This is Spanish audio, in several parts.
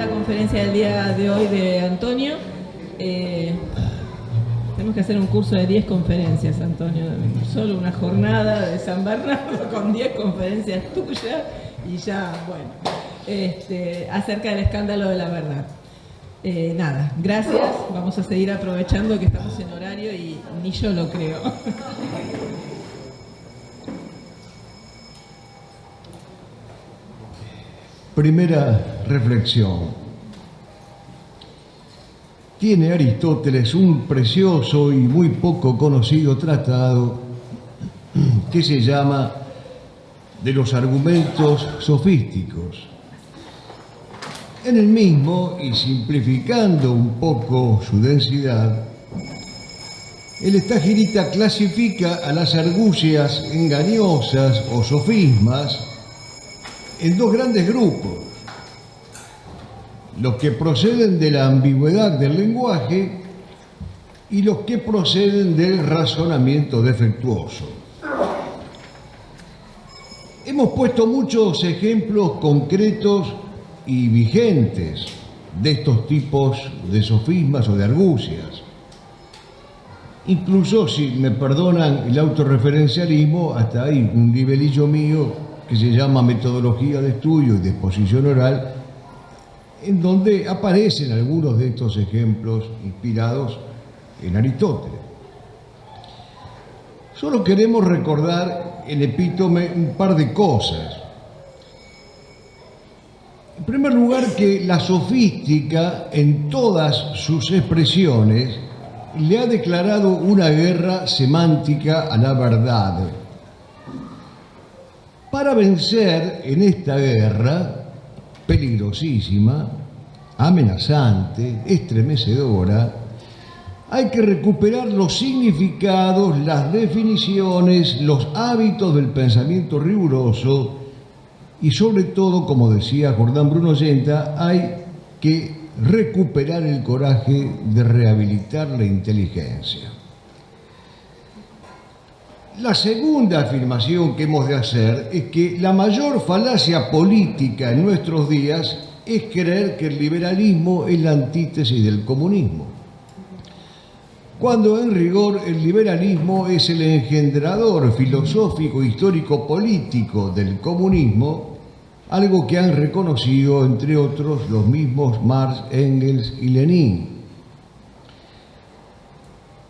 la conferencia del día de hoy de Antonio. Tenemos que hacer un curso de 10 conferencias, Antonio. Solo una jornada de San Bernardo con 10 conferencias tuyas y ya, bueno, acerca del escándalo de la verdad. Nada, gracias. Vamos a seguir aprovechando que estamos en horario y ni yo lo creo. Primera reflexión. Tiene Aristóteles un precioso y muy poco conocido tratado que se llama De los argumentos sofísticos. En el mismo, y simplificando un poco su densidad, el estagirita clasifica a las argucias engañosas o sofismas en dos grandes grupos: los que proceden de la ambigüedad del lenguaje y los que proceden del razonamiento defectuoso. Hemos puesto muchos ejemplos concretos y vigentes de estos tipos de sofismas o de argucias. Incluso, si me perdonan el autorreferencialismo, hasta hay un nivelillo mío que se llama Metodología de Estudio y de Exposición Oral, en donde aparecen algunos de estos ejemplos inspirados en Aristóteles. Solo queremos recordar en epítome un par de cosas. En primer lugar, que la sofística, en todas sus expresiones, le ha declarado una guerra semántica a la verdad. Para vencer en esta guerra peligrosísima, amenazante, estremecedora, hay que recuperar los significados, las definiciones, los hábitos del pensamiento riguroso y, sobre todo, como decía Jordán Bruno Ollenta, hay que recuperar el coraje de rehabilitar la inteligencia. La segunda afirmación que hemos de hacer es que la mayor falacia política en nuestros días es creer que el liberalismo es la antítesis del comunismo, cuando en rigor el liberalismo es el engendrador filosófico, histórico, político del comunismo, algo que han reconocido, entre otros, los mismos Marx, Engels y Lenin.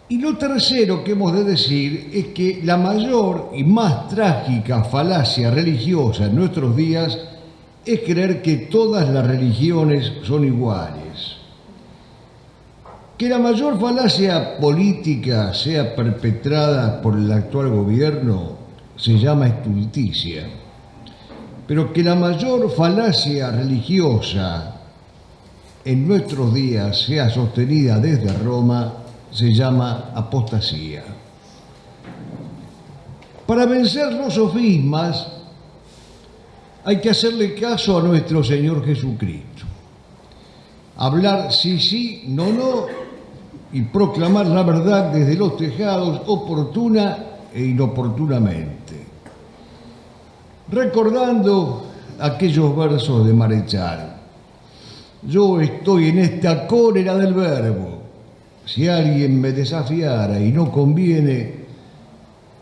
Y lo tercero que hemos de decir es que la mayor y más trágica falacia religiosa en nuestros días es creer que todas las religiones son iguales. Que la mayor falacia política sea perpetrada por el actual gobierno se llama estulticia, pero que la mayor falacia religiosa en nuestros días sea sostenida desde Roma se llama apostasía. Para vencer los sofismas hay que hacerle caso a nuestro Señor Jesucristo. Hablar sí, sí, no, no, y proclamar la verdad desde los tejados oportuna e inoportunamente. Recordando aquellos versos de Marechal: yo estoy en esta cólera del verbo. Si alguien me desafiara y no conviene,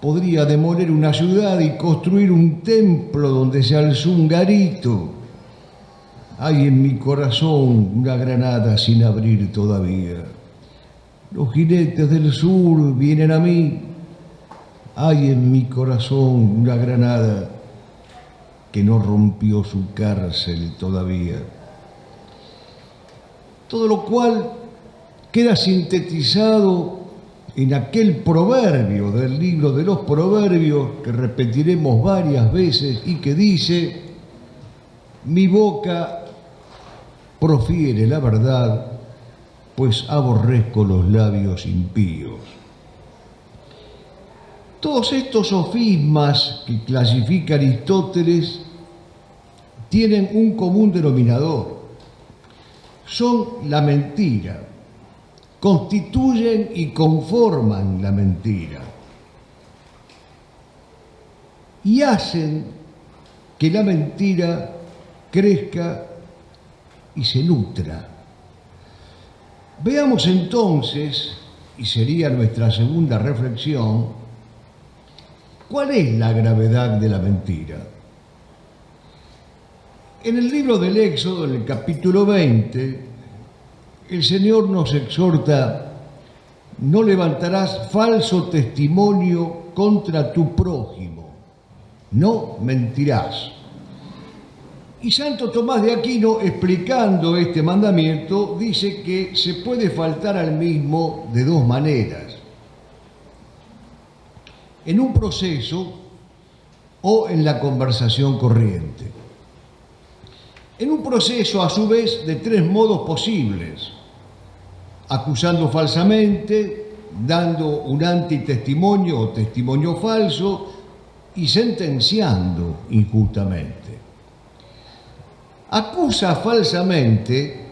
podría demoler una ciudad y construir un templo donde se alzó un garito. Hay en mi corazón una granada sin abrir todavía. Los jinetes del sur vienen a mí. Hay en mi corazón una granada que no rompió su cárcel todavía. Todo lo cual queda sintetizado en aquel proverbio del libro de los Proverbios que repetiremos varias veces y que dice: mi boca profiere la verdad, pues aborrezco los labios impíos. Todos estos sofismas que clasifica Aristóteles tienen un común denominador: son la mentira. Constituyen y conforman la mentira y hacen que la mentira crezca y se nutra. Veamos entonces, y sería nuestra segunda reflexión, ¿cuál es la gravedad de la mentira? En el libro del Éxodo, en el capítulo 20, el Señor nos exhorta: no levantarás falso testimonio contra tu prójimo, no mentirás. Y Santo Tomás de Aquino, explicando este mandamiento, dice que se puede faltar al mismo de dos maneras: en un proceso o en la conversación corriente. En un proceso, a su vez, de tres modos posibles: acusando falsamente, dando un antitestimonio o testimonio falso y sentenciando injustamente. Acusa falsamente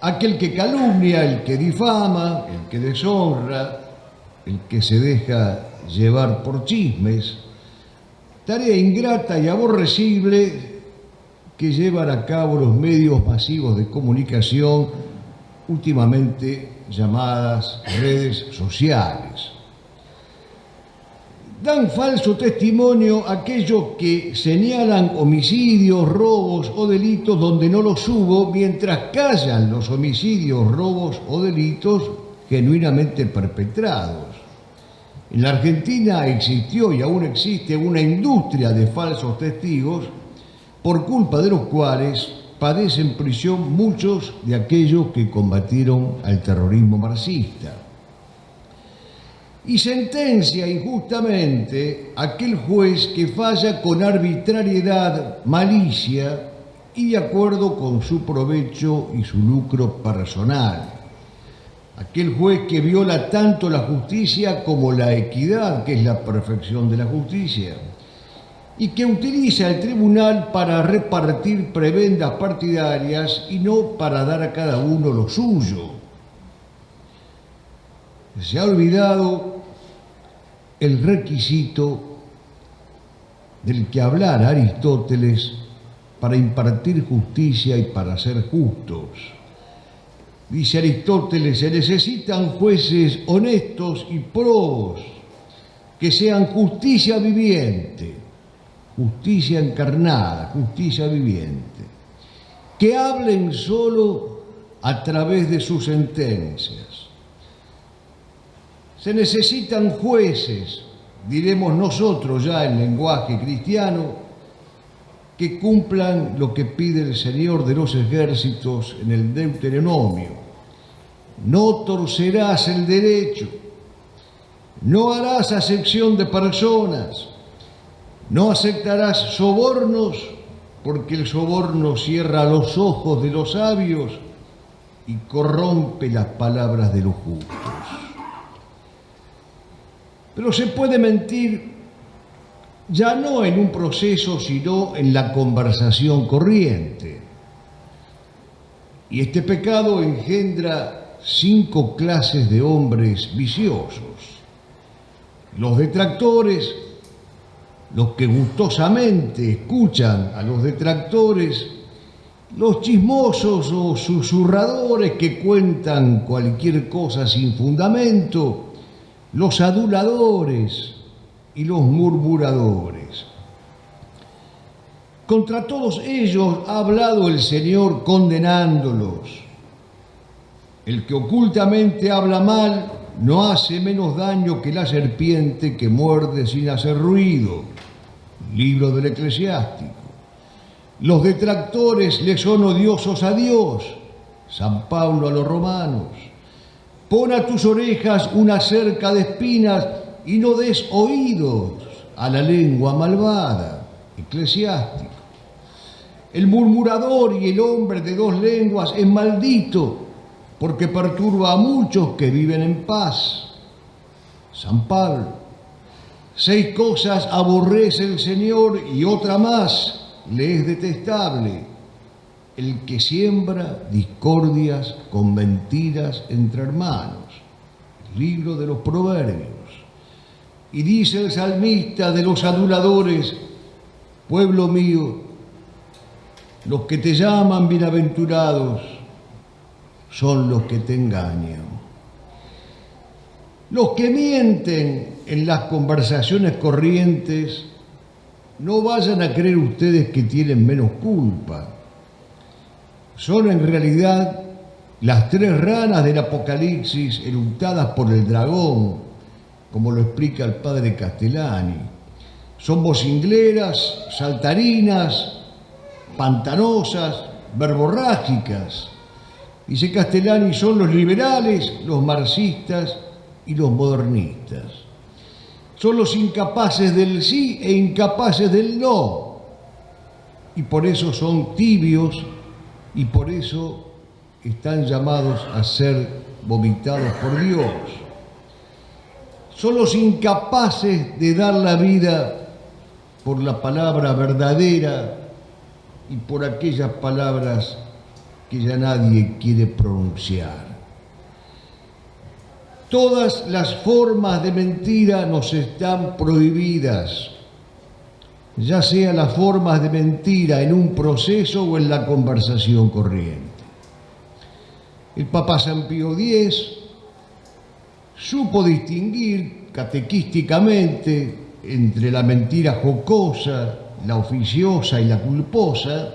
aquel que calumnia, el que difama, el que deshonra, el que se deja llevar por chismes, tarea ingrata y aborrecible que llevan a cabo los medios masivos de comunicación, últimamente llamadas redes sociales. Dan falso testimonio aquellos que señalan homicidios, robos o delitos donde no los hubo, mientras callan los homicidios, robos o delitos genuinamente perpetrados. En la Argentina existió y aún existe una industria de falsos testigos, por culpa de los cuales padecen prisión muchos de aquellos que combatieron al terrorismo marxista. Y sentencia injustamente aquel juez que falla con arbitrariedad, malicia y de acuerdo con su provecho y su lucro personal. Aquel juez que viola tanto la justicia como la equidad, que es la perfección de la justicia, y que utiliza el tribunal para repartir prebendas partidarias y no para dar a cada uno lo suyo. Se ha olvidado el requisito del que hablara Aristóteles para impartir justicia y para ser justos. Dice Aristóteles: se necesitan jueces honestos y probos, que sean justicia viviente, justicia encarnada, justicia viviente, que hablen solo a través de sus sentencias. Se necesitan jueces, diremos nosotros ya en lenguaje cristiano, que cumplan lo que pide el Señor de los ejércitos en el Deuteronomio: no torcerás el derecho, no harás acepción de personas, no aceptarás sobornos, porque el soborno cierra los ojos de los sabios y corrompe las palabras de los justos. Pero se puede mentir ya no en un proceso, sino en la conversación corriente. Y este pecado engendra 5 clases de hombres viciosos: los detractores, los que gustosamente escuchan a los detractores, los chismosos o susurradores que cuentan cualquier cosa sin fundamento, los aduladores y los murmuradores. Contra todos ellos ha hablado el Señor condenándolos. El que ocultamente habla mal no hace menos daño que la serpiente que muerde sin hacer ruido. Libro del Eclesiástico. Los detractores le son odiosos a Dios. San Pablo a los romanos. Pon a tus orejas una cerca de espinas y no des oídos a la lengua malvada. Eclesiástico. El murmurador y el hombre de 2 lenguas es maldito, porque perturba a muchos que viven en paz. San Pablo. 6 cosas aborrece el Señor y otra más le es detestable: el que siembra discordias con mentiras entre hermanos. Libro de los Proverbios. Y dice el salmista de los aduladores: pueblo mío, Los que te llaman bienaventurados son los que te engañan. Los que mienten en las conversaciones corrientes, no vayan a creer ustedes que tienen menos culpa. Son en realidad las 3 ranas del Apocalipsis eructadas por el dragón, como lo explica el padre Castellani. Son vocingleras, saltarinas, pantanosas, verborrágicas. Dice Castellani, son los liberales, los marxistas y los modernistas. Son los incapaces del sí e incapaces del no. Y por eso son tibios y por eso están llamados a ser vomitados por Dios. Son los incapaces de dar la vida por la palabra verdadera y por aquellas palabras que ya nadie quiere pronunciar. Todas las formas de mentira nos están prohibidas, ya sea las formas de mentira en un proceso o en la conversación corriente. El Papa San Pío X supo distinguir catequísticamente entre la mentira jocosa, la oficiosa y la culposa,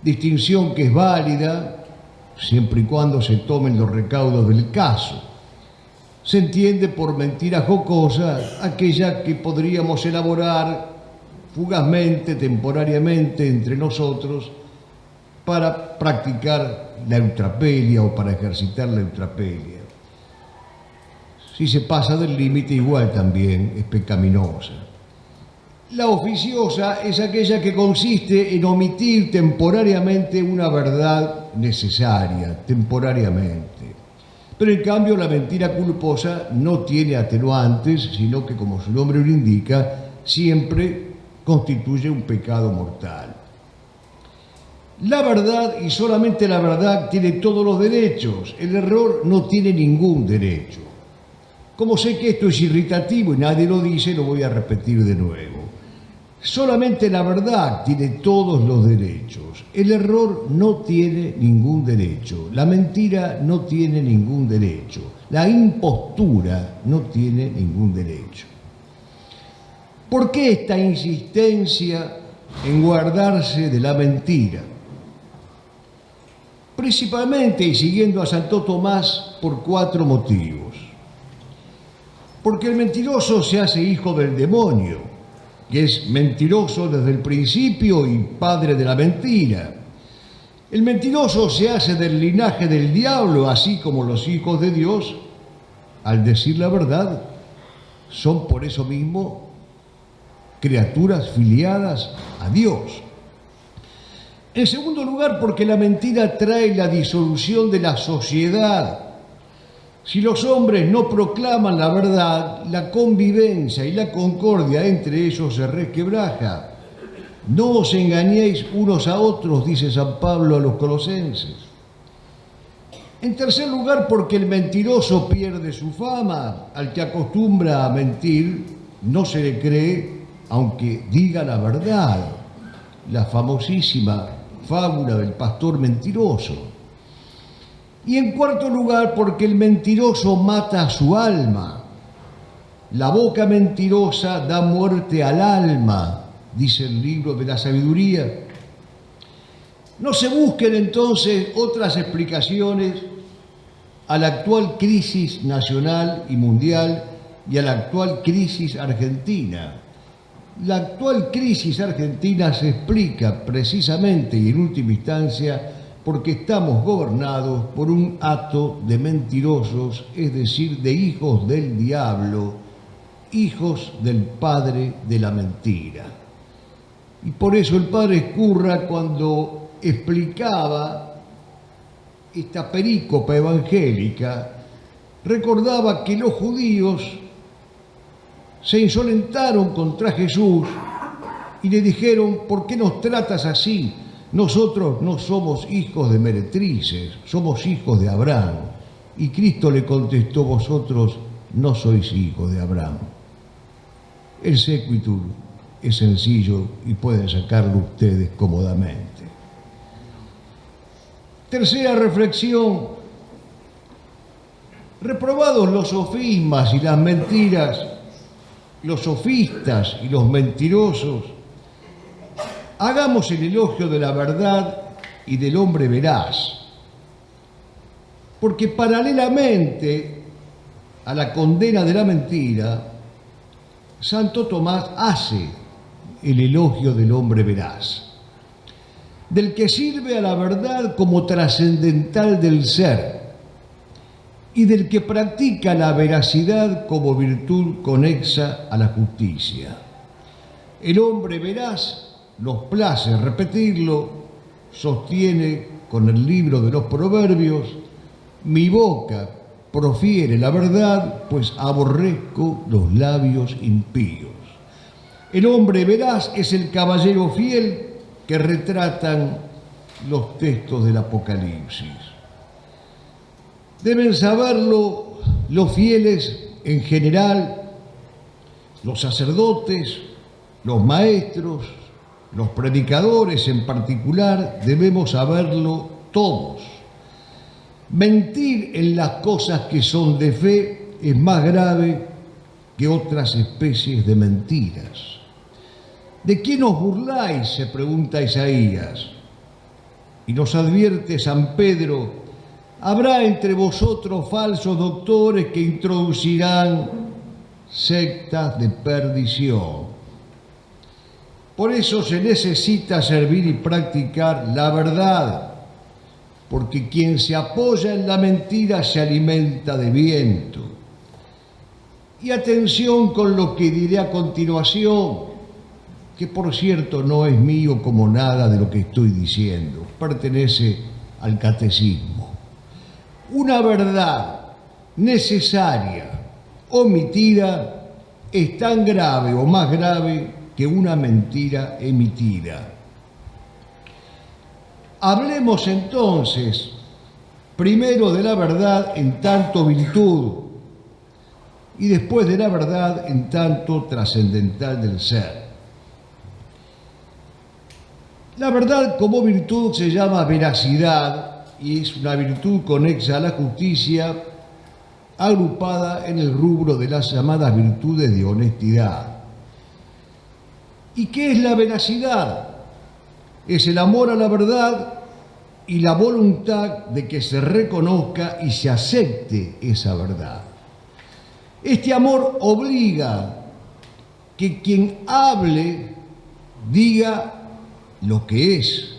distinción que es válida siempre y cuando se tomen los recaudos del caso. Se entiende por mentira jocosa aquella que podríamos elaborar fugazmente, temporariamente entre nosotros para practicar la eutrapelia o para ejercitar la eutrapelia. Si se pasa del límite, igual también es pecaminosa. La oficiosa es aquella que consiste en omitir temporariamente una verdad necesaria, temporariamente. Pero en cambio la mentira culposa no tiene atenuantes, sino que, como su nombre lo indica, siempre constituye un pecado mortal. La verdad, y solamente la verdad, tiene todos los derechos. El error no tiene ningún derecho. Como sé que esto es irritativo y nadie lo dice, lo voy a repetir de nuevo. Solamente la verdad tiene todos los derechos. El error no tiene ningún derecho. La mentira no tiene ningún derecho. La impostura no tiene ningún derecho. ¿Por qué esta insistencia en guardarse de la mentira? Principalmente, y siguiendo a Santo Tomás, por 4 motivos. Porque el mentiroso se hace hijo del demonio, que es mentiroso desde el principio y padre de la mentira. El mentiroso se hace del linaje del diablo, así como los hijos de Dios, al decir la verdad, son por eso mismo criaturas filiadas a Dios. En segundo lugar, porque la mentira trae la disolución de la sociedad. Si los hombres no proclaman la verdad, la convivencia y la concordia entre ellos se resquebraja. No os engañéis unos a otros, dice San Pablo a los colosenses. En tercer lugar, porque el mentiroso pierde su fama. Al que acostumbra a mentir, no se le cree, aunque diga la verdad. La famosísima fábula del pastor mentiroso. Y en cuarto lugar, porque el mentiroso mata a su alma. La boca mentirosa da muerte al alma, dice el libro de la sabiduría. No se busquen entonces otras explicaciones a la actual crisis nacional y mundial y a la actual crisis argentina. La actual crisis argentina se explica precisamente y en última instancia porque estamos gobernados por un hato de mentirosos, es decir, de hijos del diablo, hijos del padre de la mentira. Y por eso el padre Escurra, cuando explicaba esta perícopa evangélica, recordaba que los judíos se insolentaron contra Jesús y le dijeron: ¿por qué nos tratas así? Nosotros no somos hijos de meretrices, somos hijos de Abraham. Y Cristo le contestó: vosotros no sois hijos de Abraham. El sequitur es sencillo y pueden sacarlo ustedes cómodamente. Tercera reflexión. Reprobados los sofismas y las mentiras, los sofistas y los mentirosos, hagamos el elogio de la verdad y del hombre veraz. Porque paralelamente a la condena de la mentira, Santo Tomás hace el elogio del hombre veraz, del que sirve a la verdad como trascendental del ser y del que practica la veracidad como virtud conexa a la justicia. El hombre veraz, nos place repetirlo, sostiene con el libro de los Proverbios: mi boca profiere la verdad, pues aborrezco los labios impíos. El hombre veraz es el caballero fiel que retratan los textos del Apocalipsis. Deben saberlo los fieles en general, los sacerdotes, los maestros, los predicadores en particular, debemos saberlo todos. Mentir en las cosas que son de fe es más grave que otras especies de mentiras. ¿De quién os burláis?, se pregunta Isaías. Y nos advierte San Pedro: habrá entre vosotros falsos doctores que introducirán sectas de perdición. Por eso se necesita servir y practicar la verdad, porque quien se apoya en la mentira se alimenta de viento. Y atención con lo que diré a continuación, que por cierto no es mío como nada de lo que estoy diciendo, pertenece al catecismo. Una verdad necesaria omitida es tan grave o más grave que una mentira emitida. Hablemos entonces primero de la verdad en tanto virtud y después de la verdad en tanto trascendental del ser. La verdad como virtud se llama veracidad y es una virtud conexa a la justicia, agrupada en el rubro de las llamadas virtudes de honestidad. ¿Y qué es la veracidad? Es el amor a la verdad y la voluntad de que se reconozca y se acepte esa verdad. Este amor obliga que quien hable diga lo que es.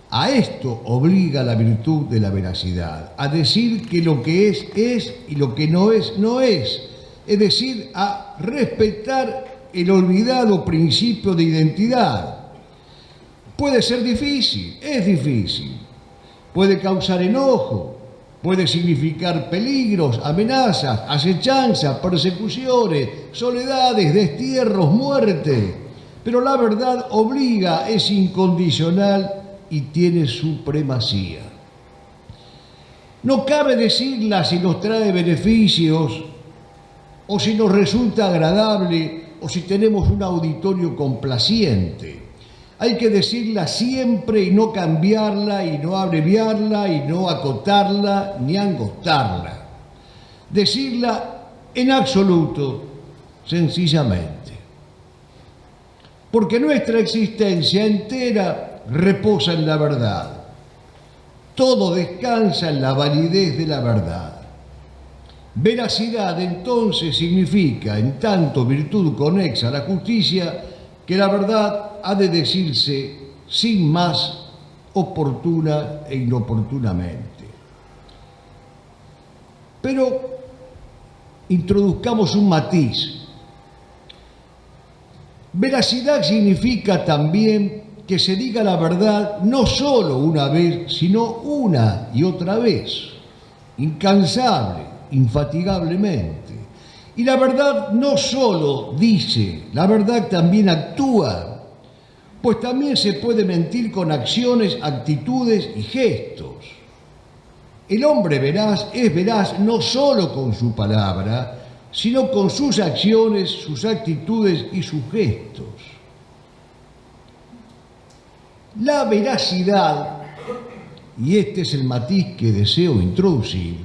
A esto obliga la virtud de la veracidad, a decir que lo que es y lo que no es, no es. Es decir, a respetar el olvidado principio de identidad. Puede ser difícil, es difícil. Puede causar enojo, puede significar peligros, amenazas, acechanzas, persecuciones, soledades, destierros, muerte. Pero la verdad obliga, es incondicional y tiene supremacía. No cabe decirla si nos trae beneficios o si nos resulta agradable o si tenemos un auditorio complaciente. Hay que decirla siempre y no cambiarla y no abreviarla y no acotarla ni angostarla. Decirla en absoluto, sencillamente. Porque nuestra existencia entera reposa en la verdad. Todo descansa en la validez de la verdad. Veracidad entonces significa, en tanto virtud conexa a la justicia, que la verdad ha de decirse sin más, oportuna e inoportunamente. Pero introduzcamos un matiz. Veracidad significa también que se diga la verdad no solo una vez, sino una y otra vez, incansable, infatigablemente. Y la verdad no solo dice, la verdad también actúa, pues también se puede mentir con acciones, actitudes y gestos. El hombre veraz es veraz no solo con su palabra, sino con sus acciones, sus actitudes y sus gestos. La veracidad y este es el matiz que deseo introducir,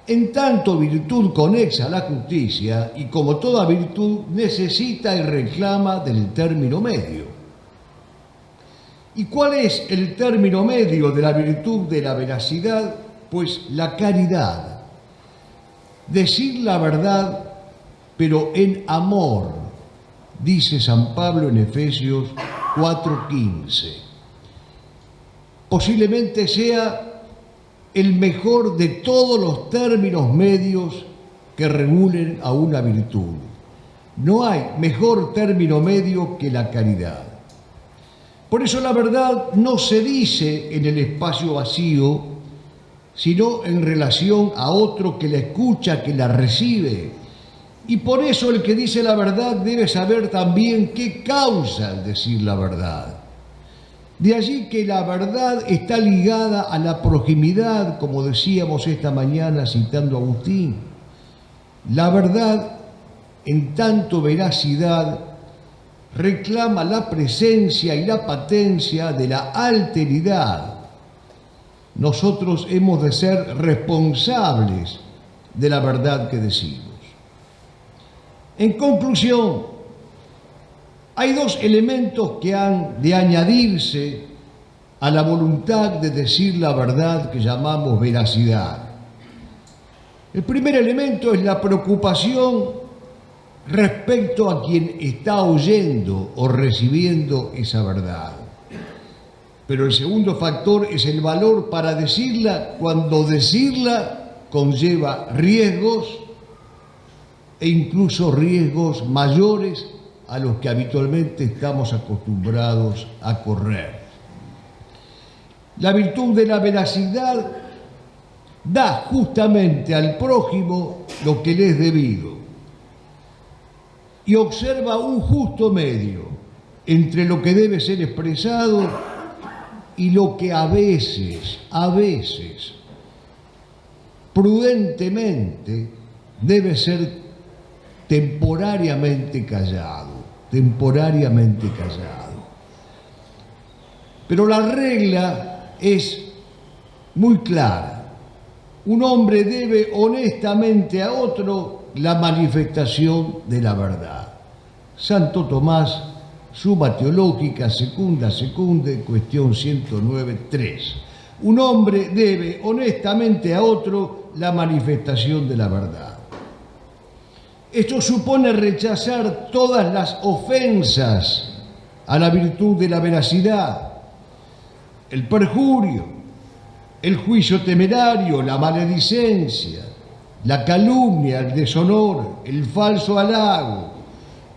en tanto virtud conexa a la justicia, y como toda virtud necesita y reclama del término medio. ¿Y cuál es el término medio de la virtud de la veracidad? Pues la caridad. Decir la verdad, pero en amor, dice San Pablo en Efesios 4:15. Posiblemente sea el mejor de todos los términos medios que regulen a una virtud. No hay mejor término medio que la caridad. Por eso la verdad no se dice en el espacio vacío, sino en relación a otro que la escucha, que la recibe. Y por eso el que dice la verdad debe saber también qué causa el decir la verdad. De allí que la verdad está ligada a la proximidad, como decíamos esta mañana citando a Agustín. La verdad, en tanto veracidad, reclama la presencia y la patencia de la alteridad. Nosotros hemos de ser responsables de la verdad que decimos. En conclusión, hay dos elementos que han de añadirse a la voluntad de decir la verdad que llamamos veracidad. El primer elemento es la preocupación respecto a quien está oyendo o recibiendo esa verdad. Pero el segundo factor es el valor para decirla cuando decirla conlleva riesgos e incluso riesgos mayores a los que habitualmente estamos acostumbrados a correr. La virtud de la veracidad da justamente al prójimo lo que le es debido y observa un justo medio entre lo que debe ser expresado y lo que a veces, prudentemente debe ser temporariamente callado. Pero la regla es muy clara. Un hombre debe honestamente a otro la manifestación de la verdad. Santo Tomás, Summa Teológica, Secunda, cuestión 109.3. Un hombre debe honestamente a otro la manifestación de la verdad. Esto supone rechazar todas las ofensas a la virtud de la veracidad, el perjurio, el juicio temerario, la maledicencia, la calumnia, el deshonor, el falso halago,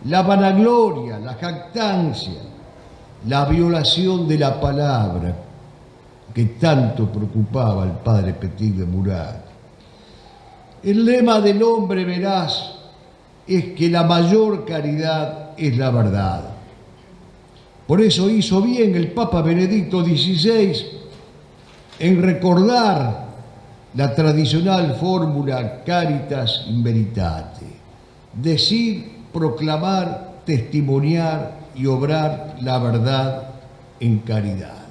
la vanagloria, la jactancia, la violación de la palabra que tanto preocupaba al padre Petit de Murat. El lema del hombre veraz es que la mayor caridad es la verdad. Por eso hizo bien el Papa Benedicto XVI en recordar la tradicional fórmula Caritas in Veritate: decir, proclamar, testimoniar y obrar la verdad en caridad.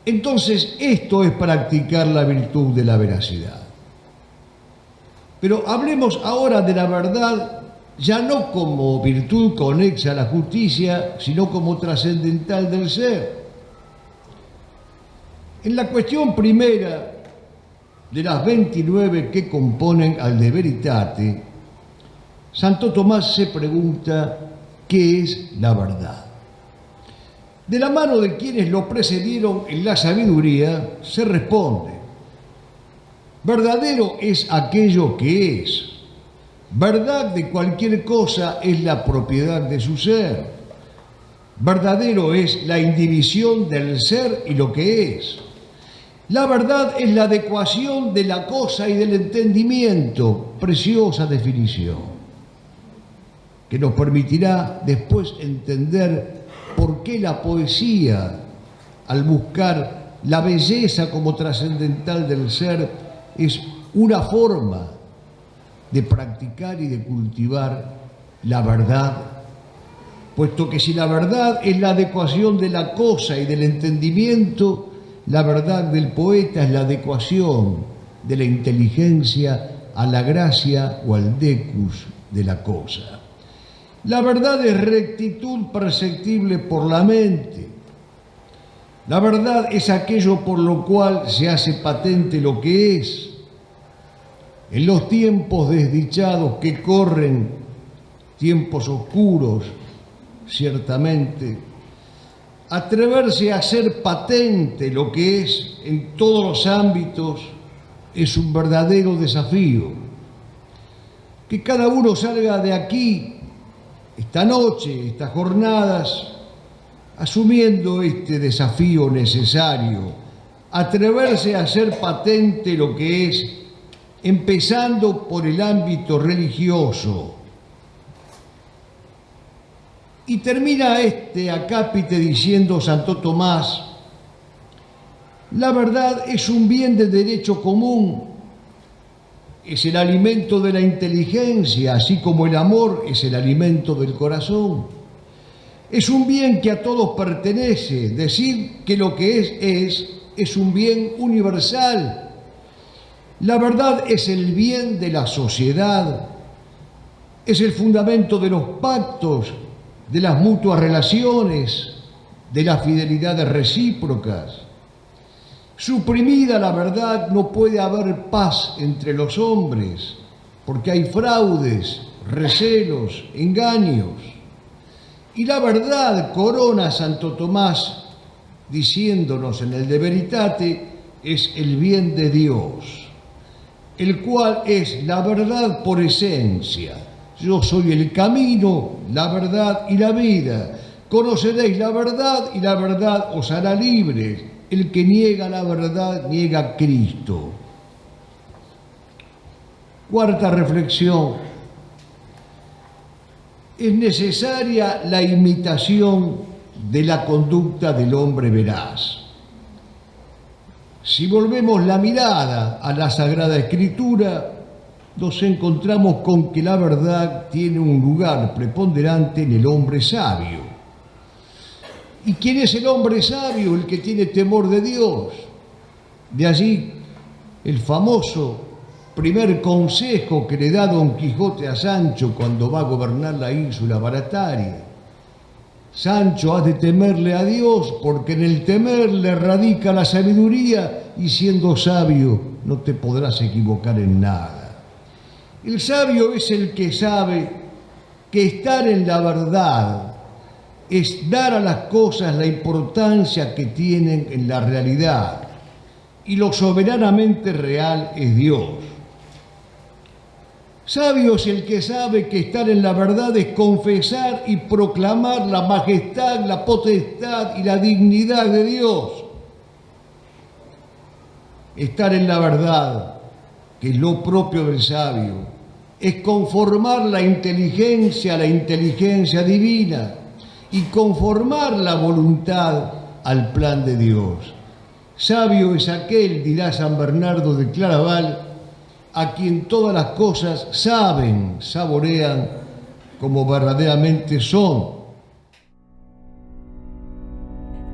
Entonces, esto es practicar la virtud de la veracidad. Pero hablemos ahora de la verdad ya no como virtud conexa a la justicia, sino como trascendental del ser. En la cuestión primera de las 29 que componen al De Veritate, Santo Tomás se pregunta ¿qué es la verdad? De la mano de quienes lo precedieron en la sabiduría se responde: verdadero es aquello que es. Verdad de cualquier cosa es la propiedad de su ser. Verdadero es la indivisión del ser y lo que es. La verdad es la adecuación de la cosa y del entendimiento. Preciosa definición, que nos permitirá después entender por qué la poesía, al buscar la belleza como trascendental del ser, es una forma de practicar y de cultivar la verdad puesto que si la verdad es la adecuación de la cosa y del entendimiento, la verdad del poeta es la adecuación de la inteligencia a la gracia o al decus de la cosa. La verdad es rectitud perceptible por la mente. La verdad es aquello por lo cual se hace patente lo que es. En los tiempos desdichados que corren, tiempos oscuros, ciertamente, atreverse a hacer patente lo que es en todos los ámbitos es un verdadero desafío. Que cada uno salga de aquí, esta noche, estas jornadas, asumiendo este desafío necesario, atreverse a hacer patente lo que es, empezando por el ámbito religioso. Y termina este acápite diciendo Santo Tomás: la verdad es un bien de derecho común, es el alimento de la inteligencia, así como el amor es el alimento del corazón. Es un bien que a todos pertenece, decir que lo que es un bien universal. La verdad es el bien de la sociedad, es el fundamento de los pactos, de las mutuas relaciones, de las fidelidades recíprocas. Suprimida la verdad, no puede haber paz entre los hombres, porque hay fraudes, recelos, engaños. Y la verdad, corona Santo Tomás, diciéndonos en el De Veritate, es el bien de Dios, el cual es la verdad por esencia. Yo soy el camino, la verdad y la vida. Conoceréis la verdad y la verdad os hará libres. El que niega la verdad niega a Cristo. Cuarta reflexión. Es necesaria la imitación de la conducta del hombre veraz. Si volvemos la mirada a la Sagrada Escritura, nos encontramos con que la verdad tiene un lugar preponderante en el hombre sabio. ¿Y quién es el hombre sabio? El que tiene temor de Dios. De allí el famoso primer consejo que le da Don Quijote a Sancho cuando va a gobernar la ínsula Barataria. Sancho, has de temerle a Dios, porque en el temerle radica la sabiduría, y siendo sabio no te podrás equivocar en nada. El sabio es el que sabe que estar en la verdad es dar a las cosas la importancia que tienen en la realidad, y lo soberanamente real es Dios. Sabio es el que sabe que estar en la verdad es confesar y proclamar la majestad, la potestad y la dignidad de Dios. Estar en la verdad, que es lo propio del sabio, es conformar la inteligencia a la inteligencia divina y conformar la voluntad al plan de Dios. Sabio es aquel, dirá San Bernardo de Claraval, a quien todas las cosas saben, saborean como verdaderamente son.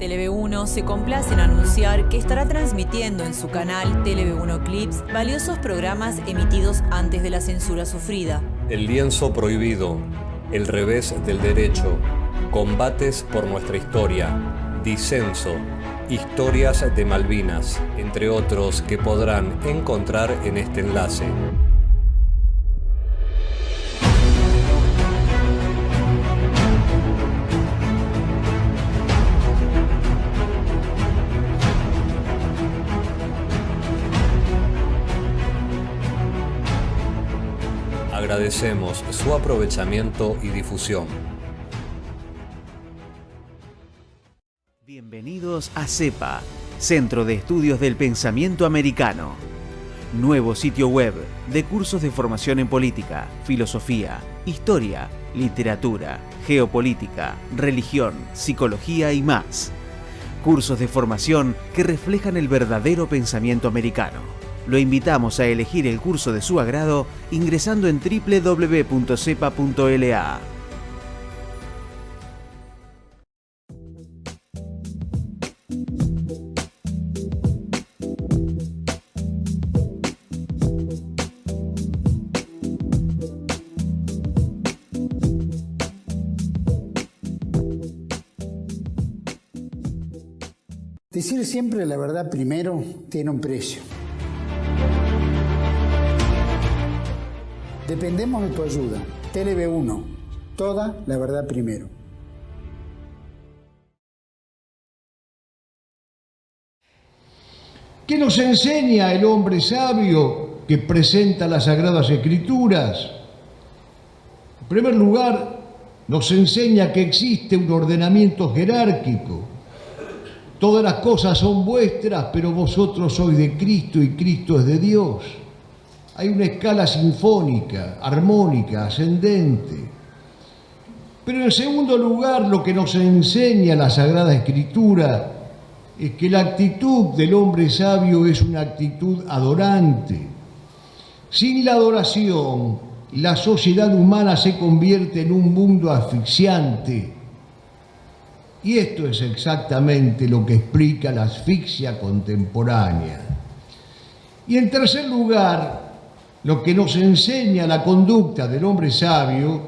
Tele-V1 se complace en anunciar que estará transmitiendo en su canal Tele-V1 Clips valiosos programas emitidos antes de la censura sufrida. El lienzo prohibido, El revés del derecho, Combates por nuestra historia, Disenso, Historias de Malvinas, entre otros que podrán encontrar en este enlace. Agradecemos su aprovechamiento y difusión. Bienvenidos a CEPA, Centro de Estudios del Pensamiento Americano. Nuevo sitio web de cursos de formación en política, filosofía, historia, literatura, geopolítica, religión, psicología y más. Cursos de formación que reflejan el verdadero pensamiento americano. Lo invitamos a elegir el curso de su agrado ingresando en www.cepa.la. Decir siempre la verdad primero tiene un precio. Dependemos de tu ayuda. TLV1, toda la verdad primero. ¿Qué nos enseña el hombre sabio que presenta las Sagradas Escrituras? En primer lugar, nos enseña que existe un ordenamiento jerárquico. Todas las cosas son vuestras, pero vosotros sois de Cristo y Cristo es de Dios. Hay una escala sinfónica, armónica, ascendente. Pero en segundo lugar, lo que nos enseña la Sagrada Escritura es que la actitud del hombre sabio es una actitud adorante. Sin la adoración, la sociedad humana se convierte en un mundo asfixiante. Y esto es exactamente lo que explica la asfixia contemporánea. Y en tercer lugar, lo que nos enseña la conducta del hombre sabio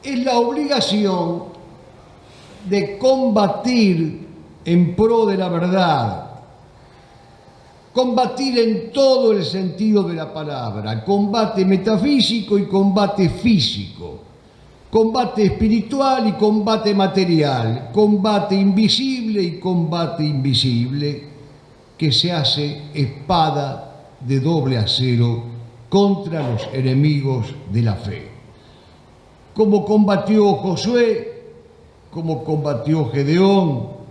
es la obligación de combatir en pro de la verdad. Combatir en todo el sentido de la palabra, combate metafísico y combate físico, combate espiritual y combate material, combate invisible y combate invisible, que se hace espada de doble acero contra los enemigos de la fe. Como combatió Josué, como combatió Gedeón,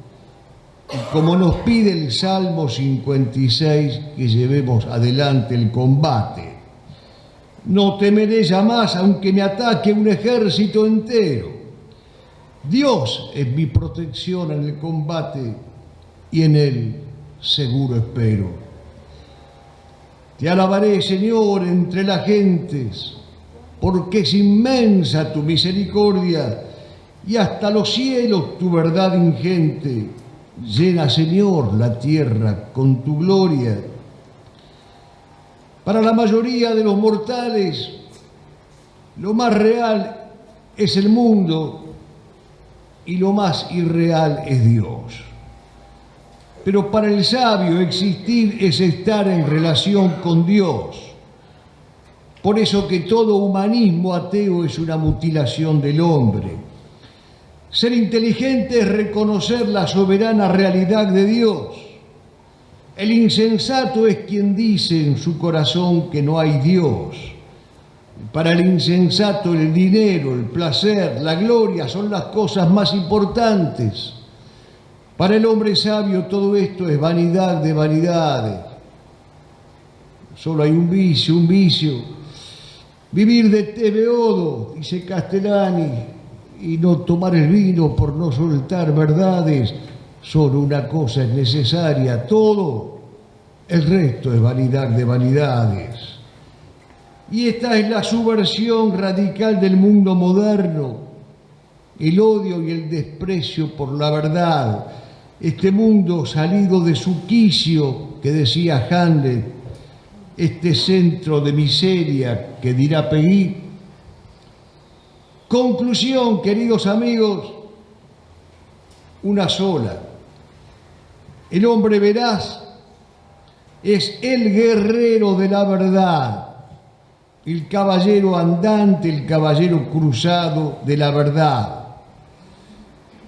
y como nos pide el Salmo 56, que llevemos adelante el combate. No temeré jamás aunque me ataque un ejército entero. Dios es mi protección en el combate y en él seguro espero. Te alabaré, Señor, entre las gentes, porque es inmensa tu misericordia y hasta los cielos tu verdad ingente. Llena, Señor, la tierra con tu gloria. Para la mayoría de los mortales, lo más real es el mundo y lo más irreal es Dios. Pero para el sabio existir es estar en relación con Dios. Por eso que todo humanismo ateo es una mutilación del hombre. Ser inteligente es reconocer la soberana realidad de Dios. El insensato es quien dice en su corazón que no hay Dios. Para el insensato el dinero, el placer, la gloria son las cosas más importantes. Para el hombre sabio todo esto es vanidad de vanidades. Solo hay un vicio. Vivir de té beodo, dice Castellani, y no tomar el vino por no soltar verdades. Solo una cosa es necesaria, todo el resto es vanidad de vanidades. Y esta es la subversión radical del mundo moderno, el odio y el desprecio por la verdad. Este mundo salido de su quicio, que decía Hamlet, este centro de miseria que dirá Peggy. Conclusión, queridos amigos, una sola. El hombre veraz es el guerrero de la verdad, el caballero andante, el caballero cruzado de la verdad.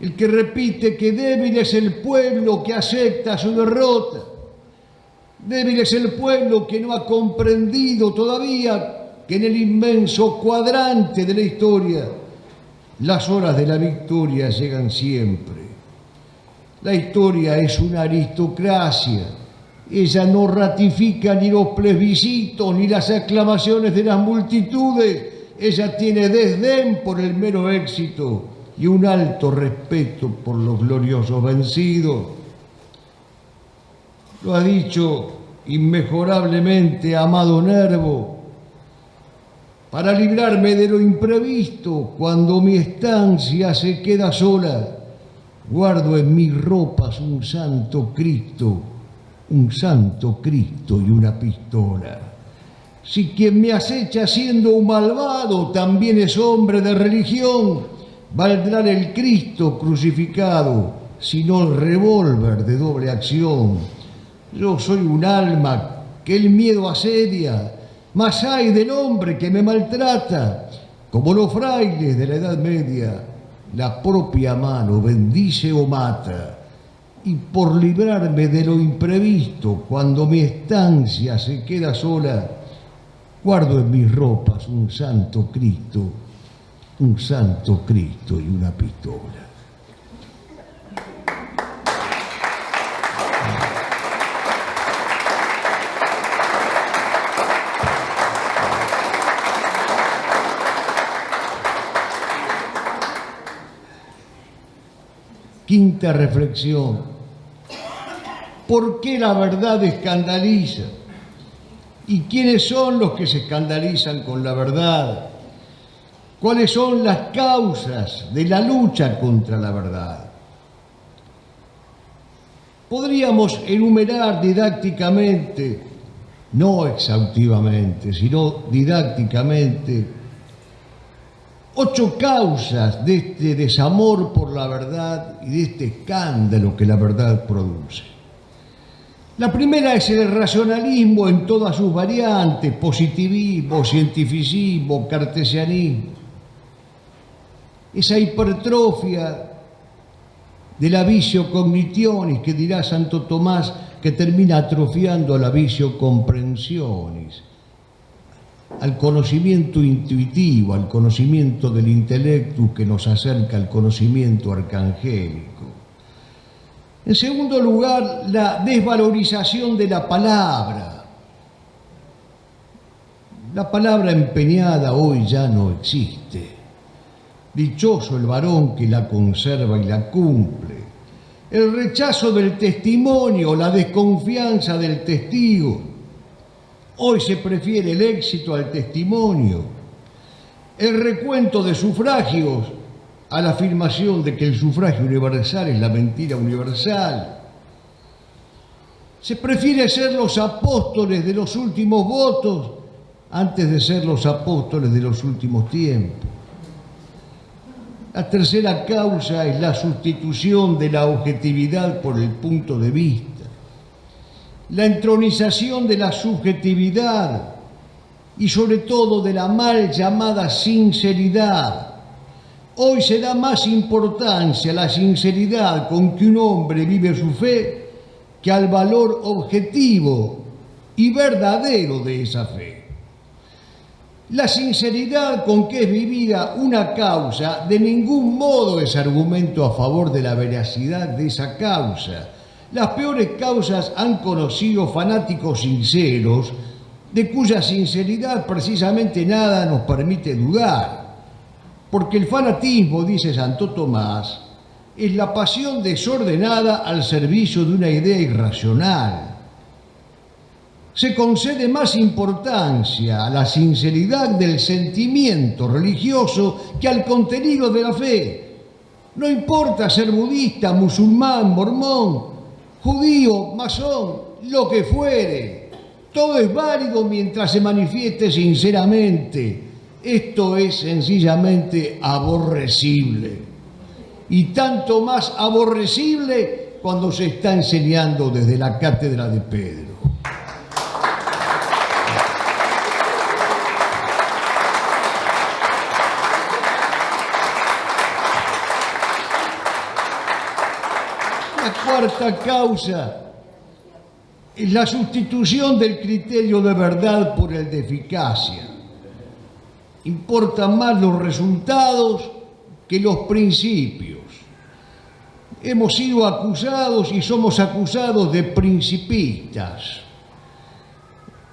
El que repite que débil es el pueblo que acepta su derrota. Débil es el pueblo que no ha comprendido todavía que en el inmenso cuadrante de la historia las horas de la victoria llegan siempre. La historia es una aristocracia. Ella no ratifica ni los plebiscitos ni las aclamaciones de las multitudes. Ella tiene desdén por el mero éxito y un alto respeto por los gloriosos vencidos. Lo ha dicho inmejorablemente Amado Nervo: para librarme de lo imprevisto, cuando mi estancia se queda sola, guardo en mis ropas un santo Cristo y una pistola. Si quien me acecha siendo un malvado también es hombre de religión, valdrá el Cristo crucificado sino el revólver de doble acción. Yo soy un alma que el miedo asedia, mas hay del hombre que me maltrata. Como los frailes de la Edad Media, la propia mano bendice o mata. Y por librarme de lo imprevisto, cuando mi estancia se queda sola, guardo en mis ropas un santo Cristo y una pistola. Quinta reflexión. ¿Por qué la verdad escandaliza? ¿Y quiénes son los que se escandalizan con la verdad? ¿Cuáles son las causas de la lucha contra la verdad? Podríamos enumerar didácticamente, no exhaustivamente, sino didácticamente, 8 causas de este desamor por la verdad y de este escándalo que la verdad produce. La primera es el racionalismo en todas sus variantes: positivismo, cientificismo, cartesianismo. Esa hipertrofia de la visio cognitionis, que dirá Santo Tomás, que termina atrofiando a la visio comprensionis, al conocimiento intuitivo, al conocimiento del intelectus que nos acerca al conocimiento arcangélico. En segundo lugar, la desvalorización de la palabra. La palabra empeñada hoy ya no existe. Dichoso el varón que la conserva y la cumple. El rechazo del testimonio, la desconfianza del testigo. Hoy se prefiere el éxito al testimonio. El recuento de sufragios a la afirmación de que el sufragio universal es la mentira universal. Se prefiere ser los apóstoles de los últimos votos antes de ser los apóstoles de los últimos tiempos. La tercera causa es la sustitución de la objetividad por el punto de vista. La entronización de la subjetividad y sobre todo de la mal llamada sinceridad. Hoy se da más importancia a la sinceridad con que un hombre vive su fe que al valor objetivo y verdadero de esa fe. La sinceridad con que es vivida una causa de ningún modo es argumento a favor de la veracidad de esa causa. Las peores causas han conocido fanáticos sinceros, de cuya sinceridad precisamente nada nos permite dudar. Porque el fanatismo, dice Santo Tomás, es la pasión desordenada al servicio de una idea irracional. Se concede más importancia a la sinceridad del sentimiento religioso que al contenido de la fe. No importa ser budista, musulmán, mormón, judío, masón, lo que fuere. Todo es válido mientras se manifieste sinceramente. Esto es sencillamente aborrecible. Y tanto más aborrecible cuando se está enseñando desde la cátedra de Pedro. La cuarta causa es la sustitución del criterio de verdad por el de eficacia. Importan más los resultados que los principios. Hemos sido acusados y somos acusados de principistas.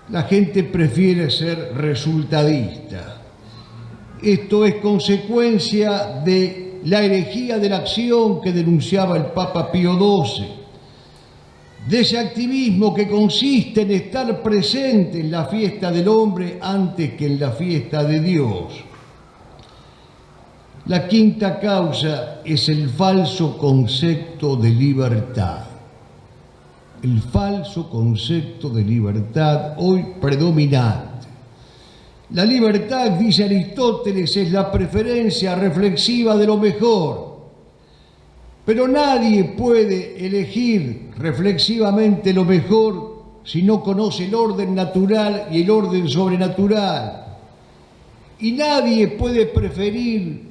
La gente prefiere ser resultadista. Esto es consecuencia de la herejía de la acción que denunciaba el Papa Pío XII. De ese activismo que consiste en estar presente en la fiesta del hombre antes que en la fiesta de Dios. La quinta causa es el falso concepto de libertad. El falso concepto de libertad hoy predominante. La libertad, dice Aristóteles, es la preferencia reflexiva de lo mejor. Pero nadie puede elegir reflexivamente lo mejor si no conoce el orden natural y el orden sobrenatural. Y nadie puede preferir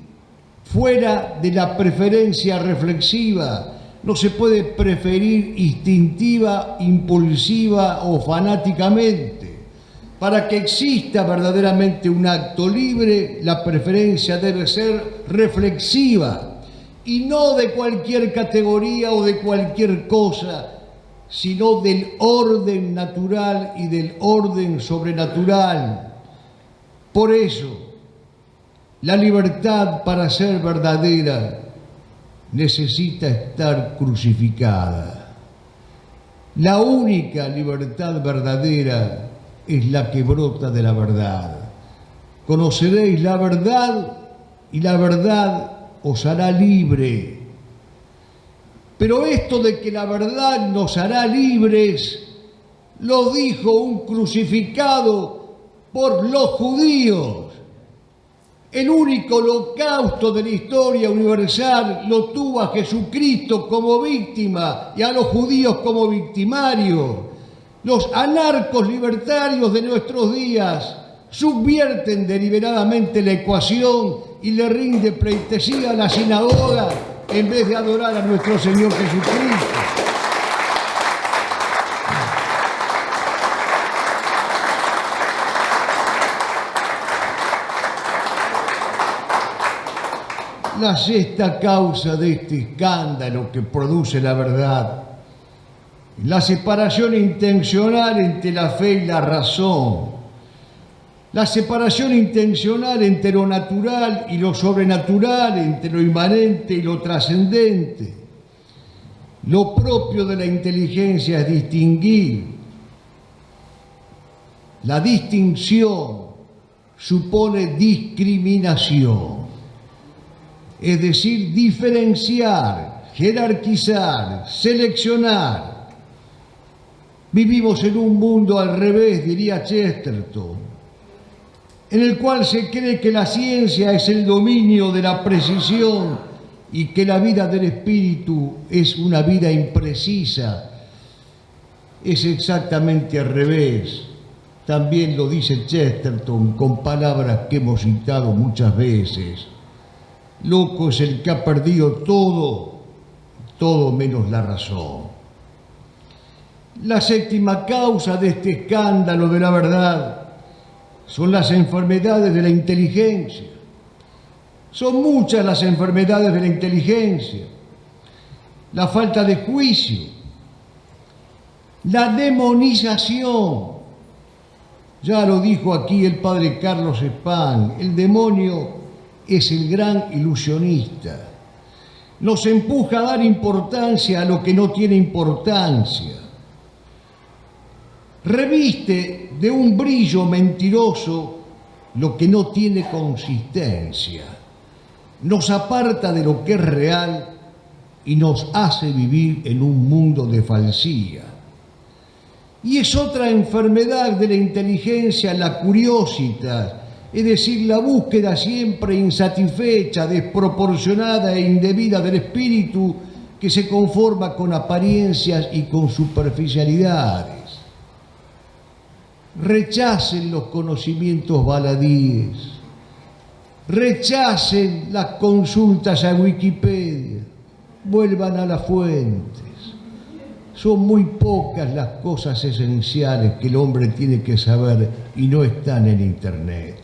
fuera de la preferencia reflexiva. No se puede preferir instintiva, impulsiva o fanáticamente. Para que exista verdaderamente un acto libre, la preferencia debe ser reflexiva y no de cualquier categoría o de cualquier cosa, sino del orden natural y del orden sobrenatural. Por eso, la libertad para ser verdadera necesita estar crucificada. La única libertad verdadera es la que brota de la verdad. Conoceréis la verdad y la verdad os hará libre. Pero esto de que la verdad nos hará libres, lo dijo un crucificado por los judíos. El único holocausto de la historia universal lo tuvo a Jesucristo como víctima y a los judíos como victimarios. Los anarcos libertarios de nuestros días subvierten deliberadamente la ecuación y le rinde pleitesía a la sinagoga en vez de adorar a nuestro Señor Jesucristo. La sexta causa de este escándalo que produce la verdad, la separación intencional entre la fe y la razón, la separación intencional entre lo natural y lo sobrenatural, entre lo inmanente y lo trascendente. Lo propio de la inteligencia es distinguir. La distinción supone discriminación, es decir, diferenciar, jerarquizar, seleccionar. Vivimos en un mundo al revés, diría Chesterton, en el cual se cree que la ciencia es el dominio de la precisión y que la vida del espíritu es una vida imprecisa. Es exactamente al revés. También lo dice Chesterton con palabras que hemos citado muchas veces. Loco es el que ha perdido todo menos la razón. La séptima causa de este escándalo de la verdad son las enfermedades de la inteligencia. Son muchas las enfermedades de la inteligencia. La falta de juicio, la demonización. Ya lo dijo aquí el padre Carlos Spahn, el demonio es el gran ilusionista. Nos empuja a dar importancia a lo que no tiene importancia. Reviste de un brillo mentiroso lo que no tiene consistencia. Nos aparta de lo que es real y nos hace vivir en un mundo de falsía. Y es otra enfermedad de la inteligencia, la curiosidad, es decir, la búsqueda siempre insatisfecha, desproporcionada e indebida del espíritu que se conforma con apariencias y con superficialidades. Rechacen los conocimientos baladíes, rechacen las consultas a Wikipedia, vuelvan a las fuentes. Son muy pocas las cosas esenciales que el hombre tiene que saber y no están en Internet.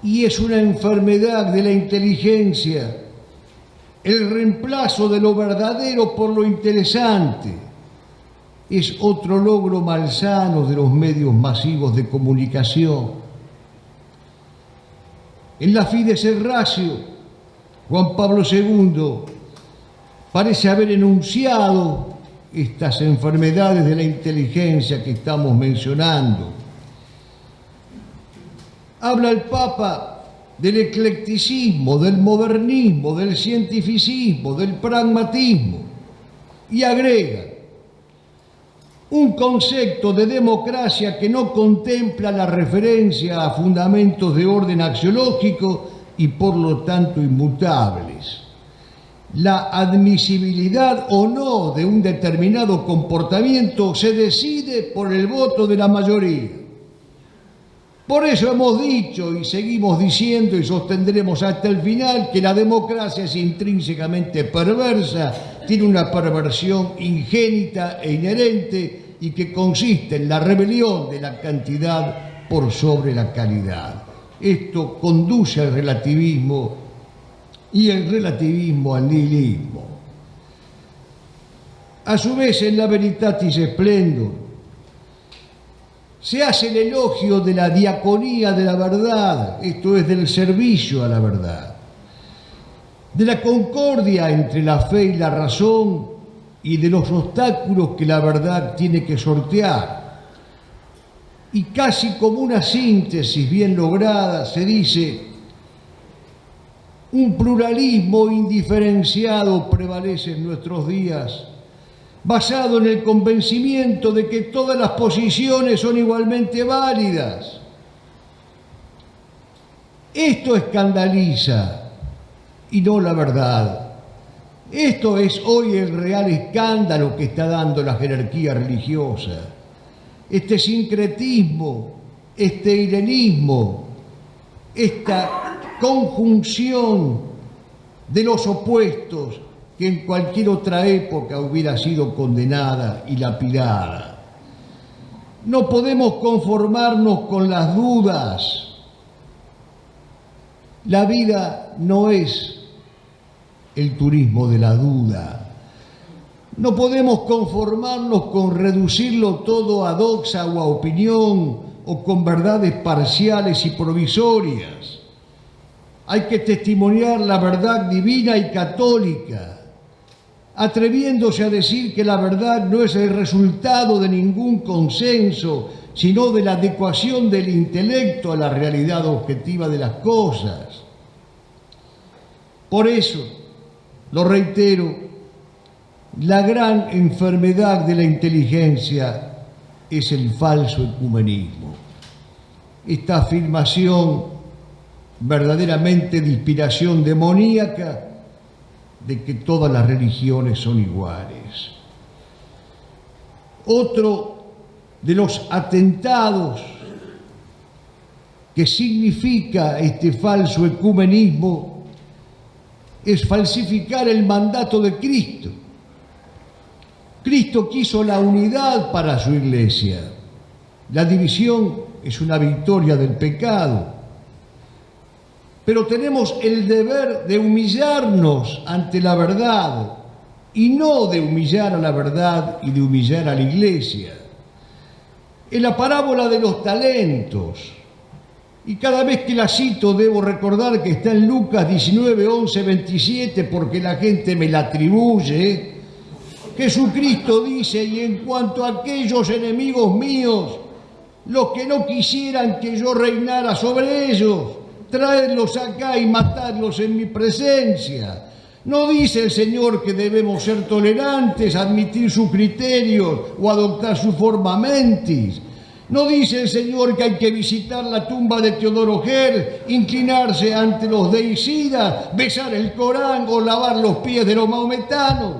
Y es una enfermedad de la inteligencia, el reemplazo de lo verdadero por lo interesante. Es otro logro malsano de los medios masivos de comunicación. En la Fides Ratio, Juan Pablo II parece haber enunciado estas enfermedades de la inteligencia que estamos mencionando. Habla el Papa del eclecticismo, del modernismo, del cientificismo, del pragmatismo y agrega un concepto de democracia que no contempla la referencia a fundamentos de orden axiológico y por lo tanto inmutables. la admisibilidad o no de un determinado comportamiento se decide por el voto de la mayoría. Por eso hemos dicho y seguimos diciendo y sostendremos hasta el final que la democracia es intrínsecamente perversa, tiene una perversión ingénita e inherente y que consiste en la rebelión de la cantidad por sobre la calidad. Esto conduce al relativismo y el relativismo al nihilismo. A su vez, en la Veritatis Splendor se hace el elogio de la diaconía de la verdad, esto es, del servicio a la verdad, de la concordia entre la fe y la razón y de los obstáculos que la verdad tiene que sortear. Y casi como una síntesis bien lograda se dice: un pluralismo indiferenciado prevalece en nuestros días, basado en el convencimiento de que todas las posiciones son igualmente válidas. Esto escandaliza y no la verdad. Esto es hoy el real escándalo que está dando la jerarquía religiosa. Este sincretismo, este irenismo, esta conjunción de los opuestos que en cualquier otra época hubiera sido condenada y lapidada. No podemos conformarnos con las dudas. La vida no es el turismo de la duda. No podemos conformarnos con reducirlo todo a doxa o a opinión o con verdades parciales y provisorias. Hay que testimoniar la verdad divina y católica, atreviéndose a decir que la verdad no es el resultado de ningún consenso, sino de la adecuación del intelecto a la realidad objetiva de las cosas. Por eso, lo reitero, la gran enfermedad de la inteligencia es el falso ecumenismo. Esta afirmación verdaderamente de inspiración demoníaca de que todas las religiones son iguales. Otro de los atentados que significa este falso ecumenismo es falsificar el mandato de Cristo. Cristo quiso la unidad para su iglesia. La división es una victoria del pecado. Pero tenemos el deber de humillarnos ante la verdad y no de humillar a la verdad y de humillar a la iglesia. En la parábola de los talentos, y cada vez que la cito debo recordar que está en Lucas 19, 11, 27, porque la gente me la atribuye, Jesucristo dice: y en cuanto a aquellos enemigos míos, los que no quisieran que yo reinara sobre ellos, traedlos acá y matadlos en mi presencia. No dice el Señor que debemos ser tolerantes, admitir sus criterios o adoptar su forma mentis. No dice el Señor que hay que visitar la tumba de Teodoro Ger, inclinarse ante los deicidas, besar el Corán o lavar los pies de los maometanos.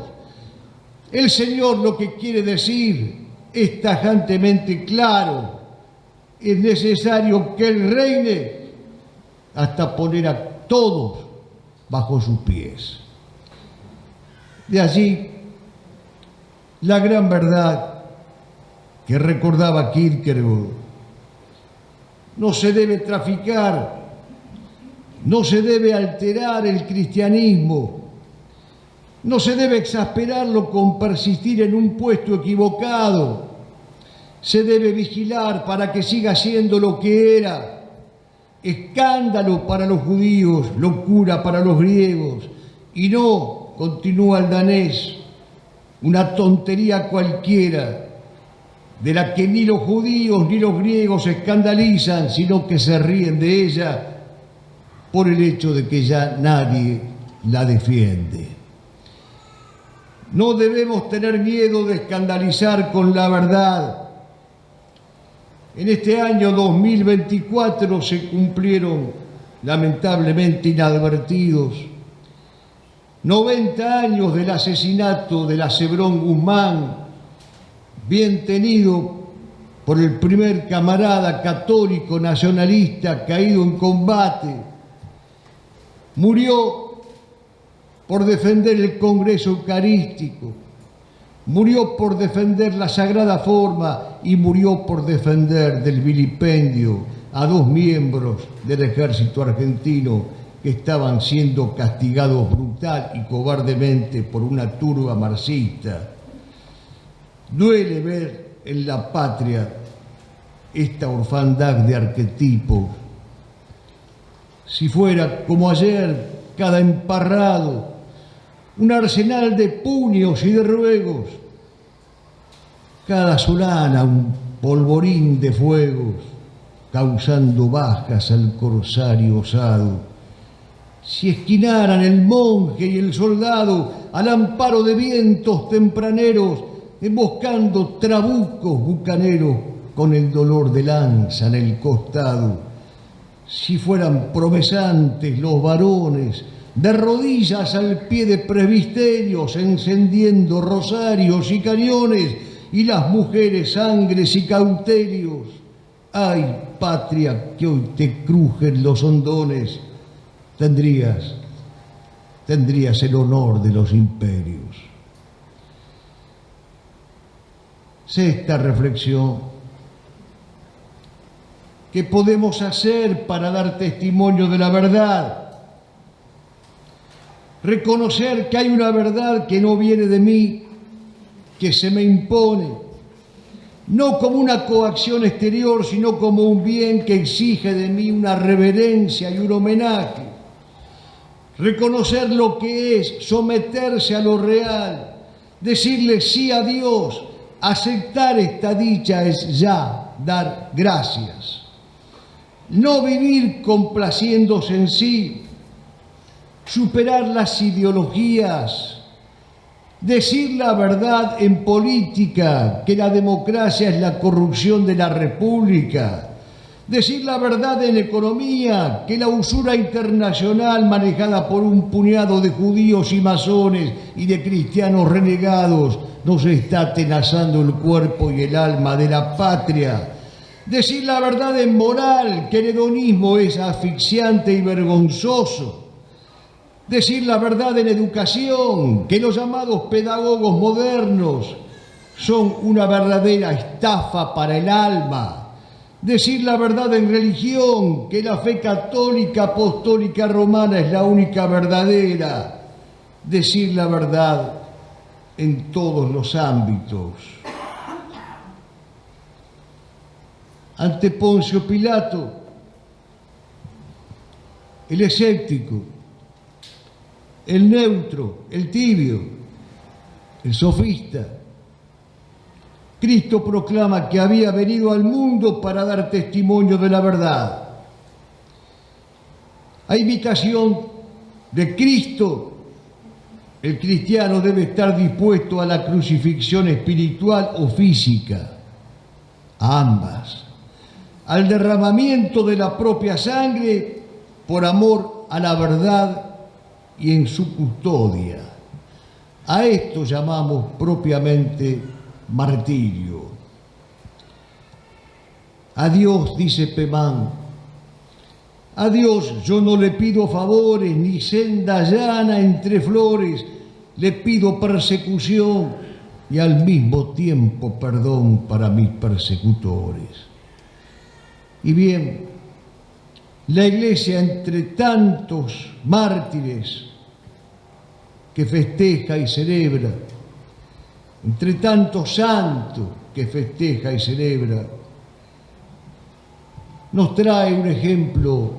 El Señor lo que quiere decir es tajantemente claro: es necesario que Él reine hasta poner a todos bajo sus pies. De allí la gran verdad que recordaba Kierkegaard: no se debe traficar, no se debe alterar el cristianismo, no se debe exasperarlo con persistir en un puesto equivocado, se debe vigilar para que siga siendo lo que era: escándalo para los judíos, locura para los griegos, y no, continúa el danés, una tontería cualquiera, de la que ni los judíos ni los griegos se escandalizan, sino que se ríen de ella por el hecho de que ya nadie la defiende. No debemos tener miedo de escandalizar con la verdad. En este año 2024 se cumplieron, lamentablemente inadvertidos, 90 años del asesinato de la Cebrón Guzmán, bien tenido por el primer camarada católico nacionalista caído en combate. Murió por defender el Congreso Eucarístico, murió por defender la Sagrada Forma y murió por defender del vilipendio a 2 miembros del ejército argentino que estaban siendo castigados brutal y cobardemente por una turba marxista. Duele ver en la patria esta orfandad de arquetipos. Si fuera como ayer, cada emparrado, un arsenal de puños y de ruegos, cada solana un polvorín de fuegos, causando bajas al corsario osado. Si esquinaran el monje y el soldado al amparo de vientos tempraneros, emboscando trabucos bucaneros con el dolor de lanza en el costado. Si fueran promesantes los varones, de rodillas al pie de presbiterios, encendiendo rosarios y cañones, y las mujeres sangres y cauterios. Ay, patria, que hoy te crujen los hondones, tendrías el honor de los imperios. Sexta reflexión: ¿qué podemos hacer para dar testimonio de la verdad? Reconocer que hay una verdad que no viene de mí, que se me impone, no como una coacción exterior, sino como un bien que exige de mí una reverencia y un homenaje. Reconocer lo que es, someterse a lo real, decirle sí a Dios, aceptar esta dicha es ya dar gracias. No vivir complaciéndose en sí, superar las ideologías, decir la verdad en política, que la democracia es la corrupción de la república, decir la verdad en economía, que la usura internacional manejada por un puñado de judíos y masones y de cristianos renegados nos está atenazando el cuerpo y el alma de la patria. Decir la verdad en moral, que el hedonismo es asfixiante y vergonzoso. Decir la verdad en educación, que los llamados pedagogos modernos son una verdadera estafa para el alma. Decir la verdad en religión, que la fe católica apostólica romana es la única verdadera. Decir la verdad en todos los ámbitos. Ante Poncio Pilato, el escéptico, el neutro, el tibio, el sofista, Cristo proclama que había venido al mundo para dar testimonio de la verdad. A imitación de Cristo, el cristiano debe estar dispuesto a la crucifixión espiritual o física, a ambas, al derramamiento de la propia sangre por amor a la verdad y en su custodia. A esto llamamos propiamente martirio. A Dios, dice Pemán, a Dios yo no le pido favores ni senda llana entre flores, le pido persecución y al mismo tiempo perdón para mis persecutores. Y bien, la Iglesia, entre tantos mártires que festeja y celebra, entre tantos santos que festeja y celebra, nos trae un ejemplo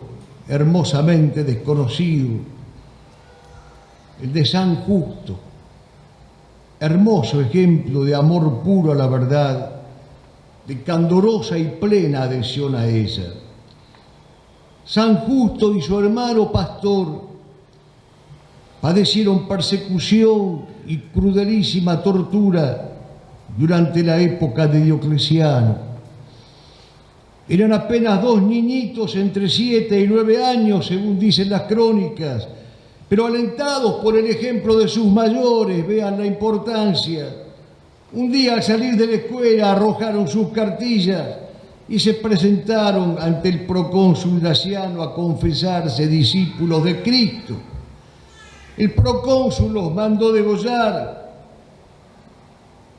hermosamente desconocido, el de San Justo, hermoso ejemplo de amor puro a la verdad, de candorosa y plena adhesión a ella. San Justo y su hermano pastor padecieron persecución y crudelísima tortura durante la época de Diocleciano. Eran apenas 2 niñitos entre 7 y 9 años, según dicen las crónicas, Pero alentados por el ejemplo de sus mayores, vean la importancia. Un día al salir de la escuela arrojaron sus cartillas y se presentaron ante el procónsul Daciano a confesarse discípulos de Cristo. El procónsul los mandó degollar.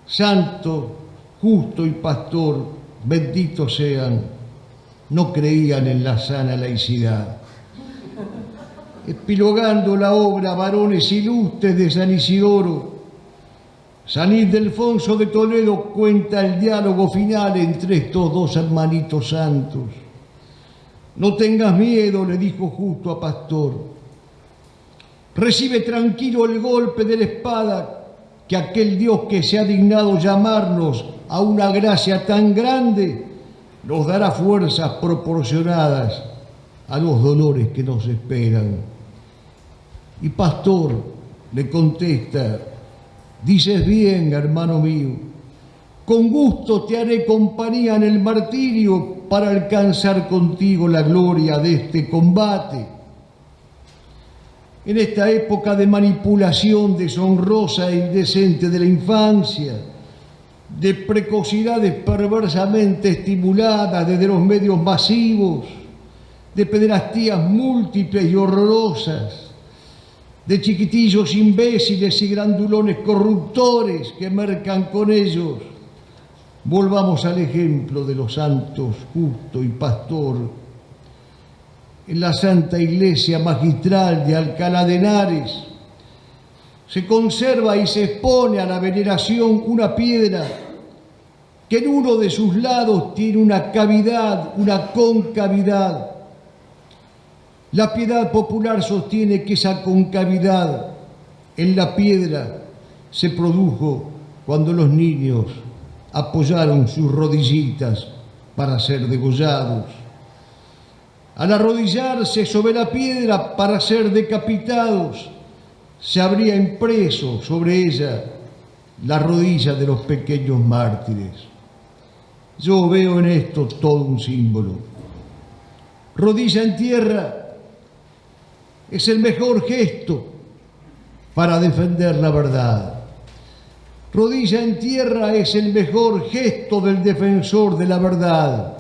Santo, justo y pastor, benditos sean, no creían en la sana laicidad. Epilogando la obra Varones Ilustres de San Isidoro, San Ildefonso de Toledo cuenta el diálogo final entre estos dos hermanitos santos. No tengas miedo, le dijo justo a pastor. Recibe tranquilo el golpe de la espada, que aquel Dios que se ha dignado llamarnos a una gracia tan grande nos dará fuerzas proporcionadas a los dolores que nos esperan. Y pastor le contesta, dices bien, hermano mío, con gusto te haré compañía en el martirio para alcanzar contigo la gloria de este combate. En esta época de manipulación deshonrosa e indecente de la infancia, de precocidades perversamente estimuladas desde los medios masivos, de pederastías múltiples y horrorosas, de chiquitillos imbéciles y grandulones corruptores que mercan con ellos, volvamos al ejemplo de los santos Justo y Pastor. En la Santa Iglesia Magistral de Alcalá de Henares se conserva y se expone a la veneración una piedra que en uno de sus lados tiene una cavidad, una concavidad. La piedad popular sostiene que esa concavidad en la piedra se produjo cuando los niños apoyaron sus rodillitas para ser degollados. Al arrodillarse sobre la piedra para ser decapitados, se habría impreso sobre ella la rodilla de los pequeños mártires. Yo veo en esto todo un símbolo. Rodilla en tierra es el mejor gesto para defender la verdad. Rodilla en tierra es el mejor gesto del defensor de la verdad.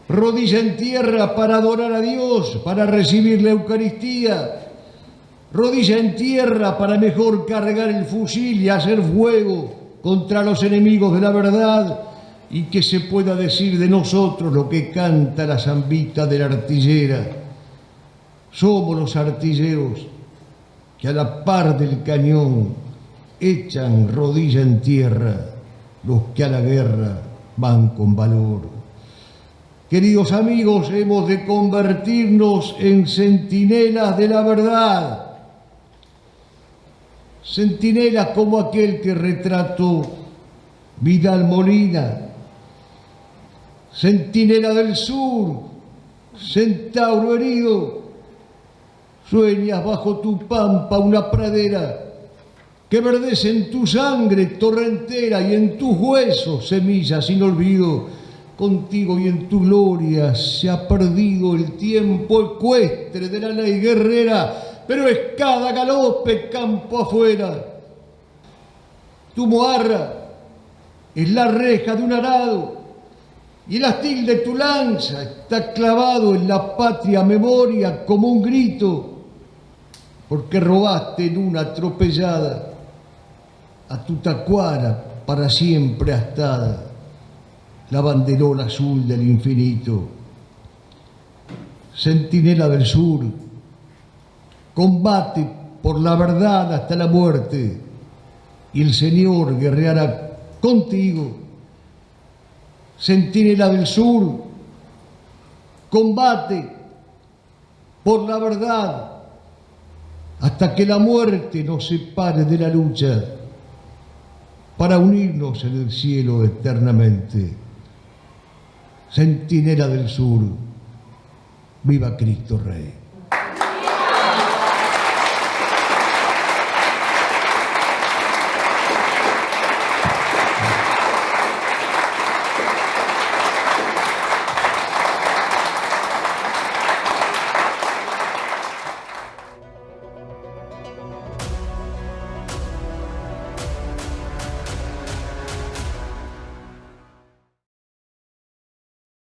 Rodilla en tierra para adorar a Dios, para recibir la Eucaristía. Rodilla en tierra para mejor cargar el fusil y hacer fuego contra los enemigos de la verdad, y que se pueda decir de nosotros lo que canta la zambita de la artillera. Somos los artilleros que a la par del cañón echan rodilla en tierra los que a la guerra van con valor. Queridos amigos, hemos de convertirnos en centinelas de la verdad. Centinelas como aquel que retrató Vidal Molina. Centinela del sur, centauro herido, sueñas bajo tu pampa una pradera que verdece en tu sangre torrentera y en tus huesos semillas sin olvido. Contigo y en tu gloria se ha perdido el tiempo ecuestre de la ley guerrera, pero es cada galope campo afuera. Tu moarra es la reja de un arado y el astil de tu lanza está clavado en la patria memoria como un grito, porque robaste en una atropellada a tu tacuara para siempre astada, la banderola azul del infinito. Centinela del sur, combate por la verdad hasta la muerte, y el Señor guerreará contigo. Centinela del sur, combate por la verdad hasta que la muerte nos separe de la lucha para unirnos en el cielo eternamente. Centinela del sur, viva Cristo Rey.